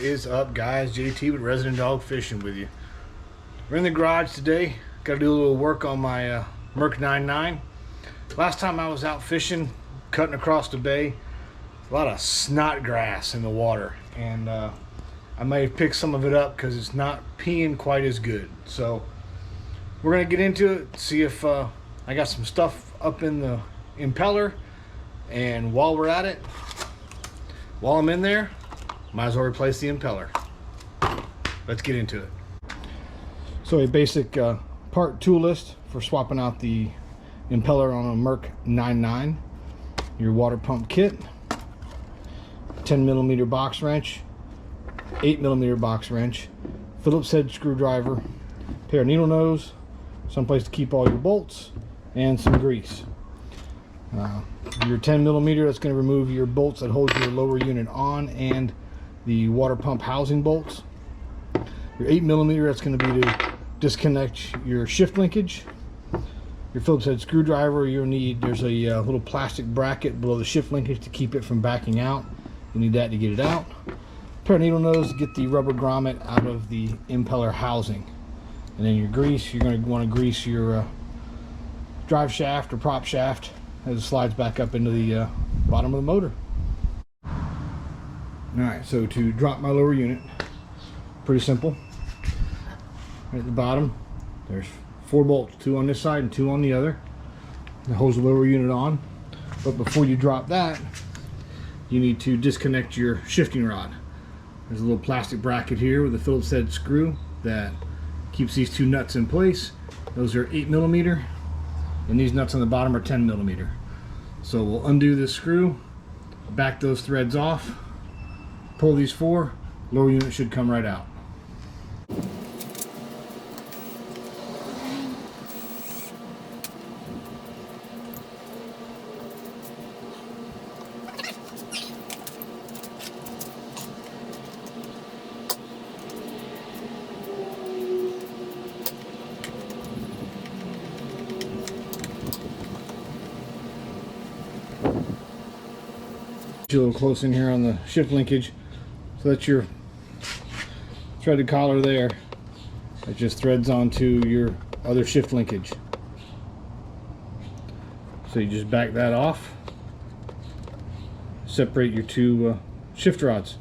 is up, guys? JT with Resident Dog Fishing with you. We're in the garage today. Got to do a little work on my Merc 9.9. Last time I was out fishing, cutting across the bay, a lot of snot grass in the water, and I may have picked some of it up because it's not peeing quite as good. So we're gonna get into it, see if I got some stuff up in the impeller, and while we're at it, while I'm in there, might as well replace the impeller. Let's get into it. So a basic part tool list for swapping out the impeller on a Merc 9.9. Your water pump kit, 10mm box wrench, 8mm box wrench, Phillips head screwdriver, pair of needle nose, someplace to keep all your bolts, and some grease. Your 10mm, that's going to remove your bolts that hold your lower unit on, and the water pump housing bolts. Your 8mm, that's going to be to disconnect your shift linkage. Your Phillips head screwdriver, you'll need, there's a little plastic bracket below the shift linkage to keep it from backing out. You need that to get it out. Pair of needle nose to get the rubber grommet out of the impeller housing. And then your grease, you're going to want to grease your drive shaft or prop shaft as it slides back up into the bottom of the motor. Alright, so to drop my lower unit, pretty simple. Right at the bottom, there's 4 bolts, 2 on this side and 2 on the other. That holds the lower unit on. But before you drop that, you need to disconnect your shifting rod. There's a little plastic bracket here with a Phillips head screw that keeps these 2 nuts in place. Those are 8mm, and these nuts on the bottom are 10mm. So we'll undo this screw, back those threads off, pull these 4, lower unit should come right out. A little close in here on the shift linkage, so that's your threaded collar there. It just threads onto your other shift linkage. So you just back that off, separate your 2 shift rods.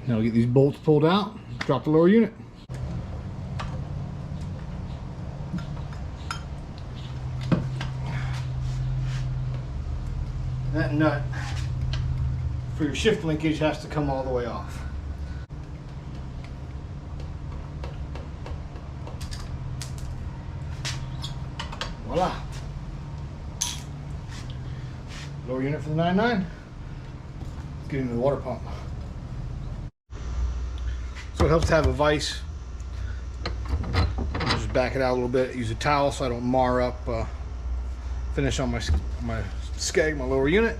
Now we'll get these bolts pulled out, drop the lower unit. That nut for your shift linkage has to come all the way off. Voila. Lower unit for the 9.9. Let's get into the water pump. So it helps to have a vise. Just back it out a little bit. Use a towel so I don't mar up finish on my skeg, my lower unit.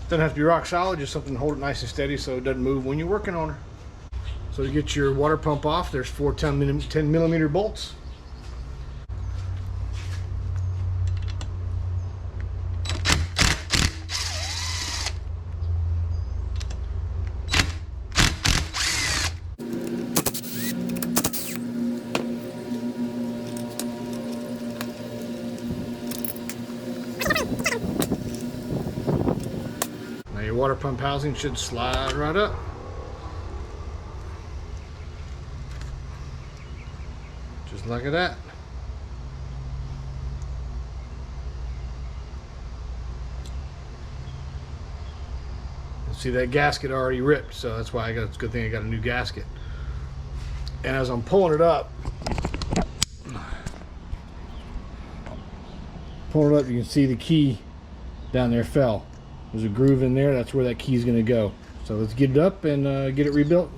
Doesn't have to be rock solid, just something to hold it nice and steady so it doesn't move when you're working on her. So to get your water pump off, there's 4 10mm bolts. Your water pump housing should slide right up. Just like that. See that gasket already ripped, so that's why it's a good thing I got a new gasket. And as I'm pulling it up, you can see the key down there fell. There's a groove in there, that's where that key is going to go. So let's get it up and get it rebuilt.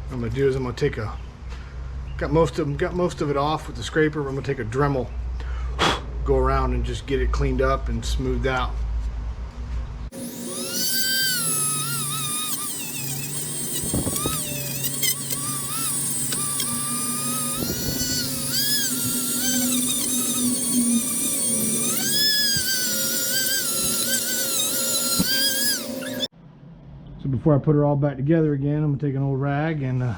What I'm going to do is I'm going to take a Got most of it off with the scraper. I'm gonna take a Dremel, go around and just get it cleaned up and smoothed out. So before I put it all back together again, I'm gonna take an old rag and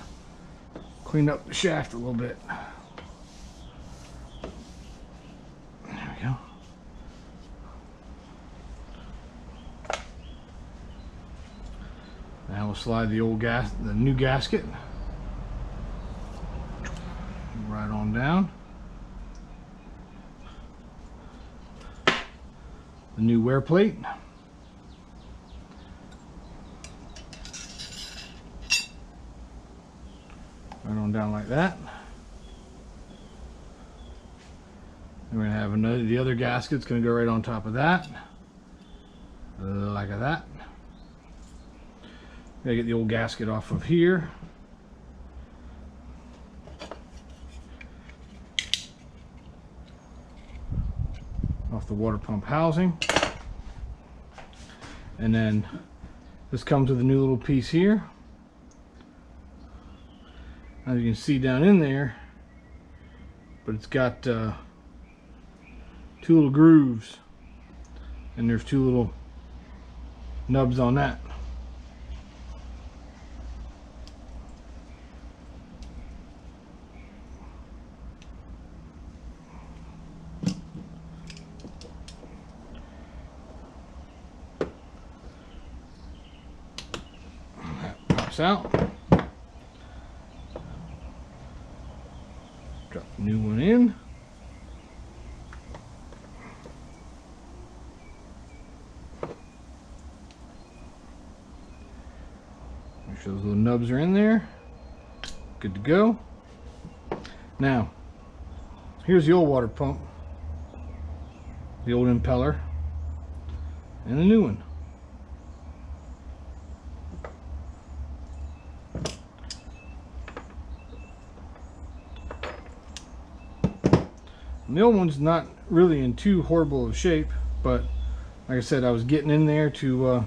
clean up the shaft a little bit. There we go. Now we'll slide the new gasket right on down. The new wear plate. Right on down like that. And we're gonna have the other gasket's gonna go right on top of that, like that. Gotta get the old gasket off of here. Off the water pump housing. And then this comes with a new little piece here. As you can see down in there, but it's got two little grooves, and there's two little nubs on that. That pops out. Drop the new one in. Make sure those little nubs are in there. Good to go. Now, here's the old water pump, the old impeller, and the new one. And the old one's not really in too horrible of shape, but like I said, I was getting in there to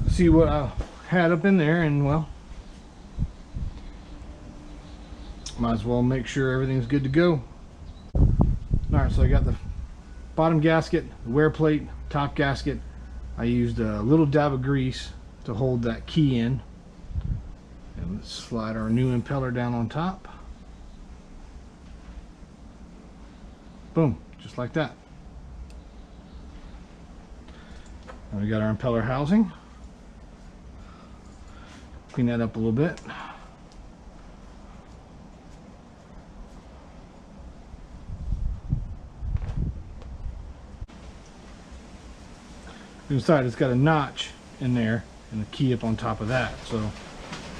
see what I had up in there, and well, might as well make sure everything's good to go. Alright, so I got the bottom gasket, the wear plate, top gasket. I used a little dab of grease to hold that key in. And let's slide our new impeller down on top. Boom, just like that. And we got our impeller housing. Clean that up a little bit. Inside it's got a notch in there and a key up on top of that, so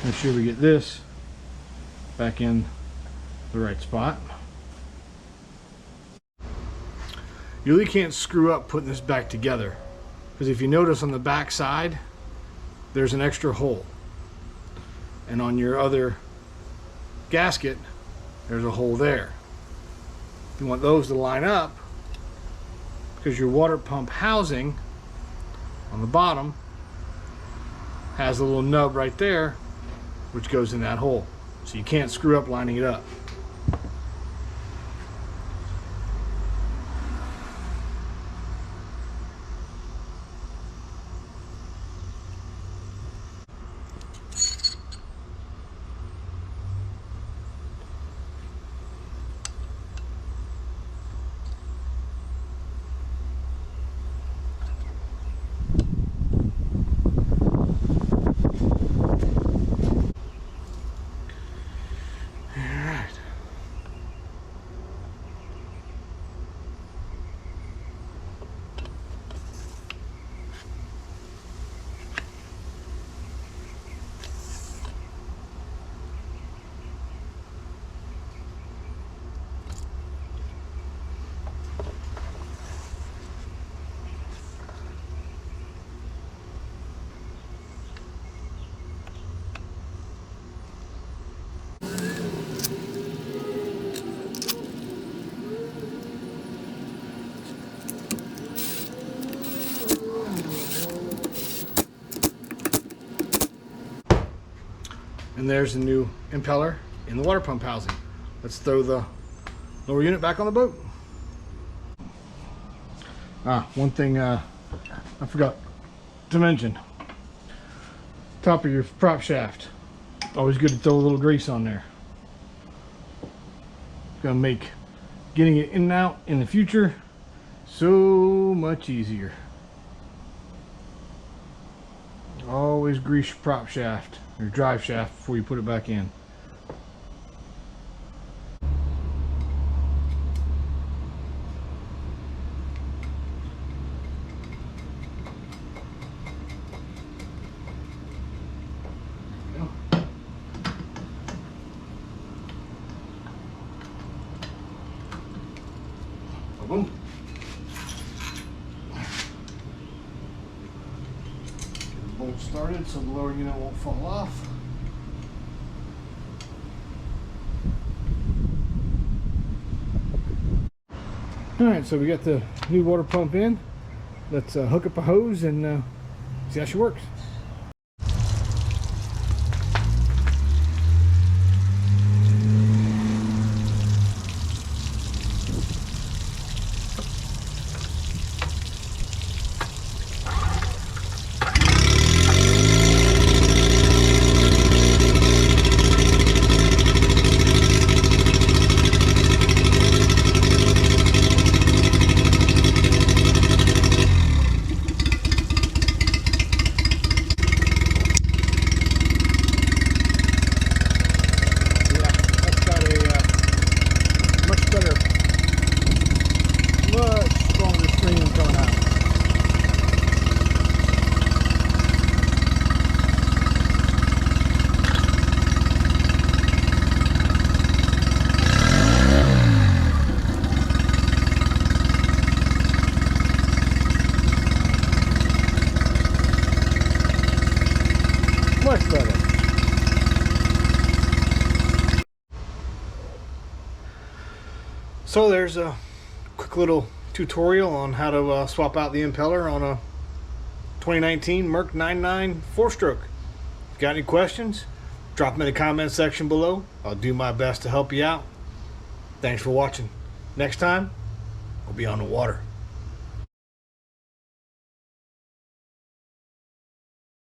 make sure we get this back in the right spot. You really can't screw up putting this back together, because if you notice on the back side there's an extra hole, and on your other gasket there's a hole there. You want those to line up, because your water pump housing on the bottom has a little nub right there which goes in that hole, so you can't screw up lining it up. And there's the new impeller in the water pump housing. Let's throw the lower unit back on the boat. One thing I forgot to mention. Top of your prop shaft. Always good to throw a little grease on there. It's gonna make getting it in and out in the future so much easier. Always grease your prop shaft or drive shaft before you put it back in. Boom. Get the bolt started so the lower unit won't fall off. Alright, so we got the new water pump in. Let's hook up a hose and see how she works. Much better. So there's a quick little tutorial on how to swap out the impeller on a 2019 Merc 9.9 4-stroke. If you got any questions, drop them in the comment section below. I'll do my best to help you out. Thanks for watching. Next time, we'll be on the water.